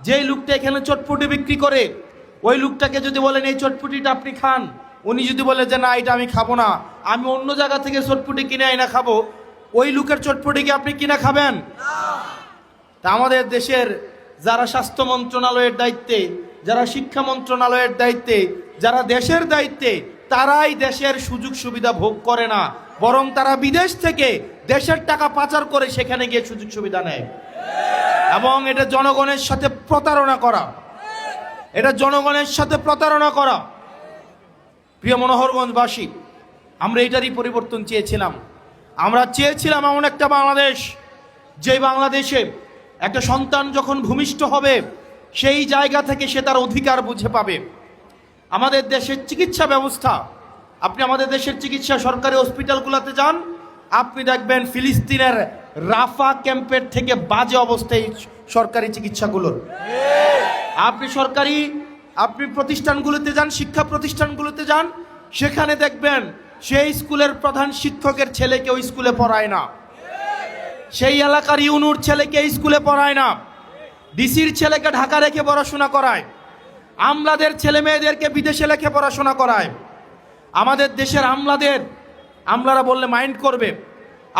যেই লোকটা এখানে চটপটি বিক্রি করে ওই লোকটাকে যদি বলেন এই চটপটিটা আপনি খান, উনি যদি বলে যে না এটা আমি খাবো না, আমি অন্য জায়গা থেকে চটপটি কিনে আইনা খাবো, ওই লোকের চটপটি কি আপনি কিনা খাবেন? তা আমাদের দেশের যারা স্বাস্থ্য মন্ত্রণালয়ের দায়িত্বে, যারা শিক্ষা মন্ত্রণালয়ের দায়িত্বে, যারা দেশের দায়িত্বে, তারাই দেশের সুযোগ সুবিধা ভোগ করে না, বরং তারা বিদেশ থেকে দেশের টাকা পাচার করে সেখানে গিয়ে সুযোগ সুবিধা নেয়। এবং এটা জনগণের সাথে প্রতারণা করা, এটা জনগণের সাথে প্রতারণা করা। প্রিয় মনোহরগঞ্জবাসী, আমরা এটারই পরিবর্তন চেয়েছিলাম। আমরা চেয়েছিলাম এমন একটা বাংলাদেশ, যে বাংলাদেশে একটা সন্তান যখন ভূমিষ্ঠ হবে সেই জায়গা থেকে সে তার অধিকার বুঝে পাবে। আমাদের দেশের চিকিৎসা ব্যবস্থা, আপনি আমাদের দেশের চিকিৎসা সরকারি হসপিটালগুলোতে যান, আপনি দেখবেন ফিলিস্তিনের রাফা ক্যাম্পের থেকে বাজে অবস্থায় সরকারি চিকিৎসাগুলোর। আপনি প্রতিষ্ঠানগুলোতে যান, শিক্ষা প্রতিষ্ঠানগুলোতে যান, সেখানে দেখবেন সেই স্কুলের প্রধান শিক্ষকের ছেলেকে ওই স্কুলে পড়ায় না, সেই এলাকার ইউনুর ছেলেকে স্কুলে পড়ায় না, ডিসির ছেলেকে ঢাকা রেখে পড়াশোনা করায়, আমলাদের ছেলে মেয়েদেরকে বিদেশে রেখে পড়াশোনা করায়। আমাদের দেশের আমলারা বললে মাইন্ড করবে,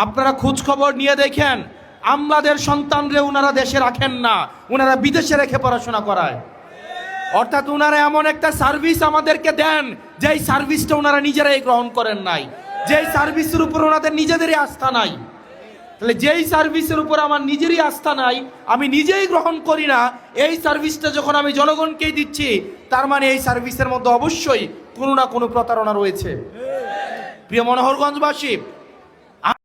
আপনারা খোঁজ খবর নিয়ে দেখেন, আমলাদের সন্তানরে উনারা দেশে রাখেন না, উনারা বিদেশে রেখে পড়াশোনা করায়। অর্থাৎ উনারা এমন একটা সার্ভিস আমাদেরকে দেন যেই সার্ভিসটা উনারা নিজেরাই গ্রহণ করেন নাই, যেই সার্ভিসের উপর ওনাদের নিজেদেরই আস্থা নাই। তাহলে যেই সার্ভিসের উপর আমার নিজেরই আস্থা নাই, আমি নিজেই গ্রহণ করি না, এই সার্ভিসটা যখন আমি জনগণকেই দিচ্ছি, তার মানে এই সার্ভিসের মধ্যে অবশ্যই কোনো না কোনো প্রতারণা রয়েছে। প্রিয় মনোহরগঞ্জবাসী,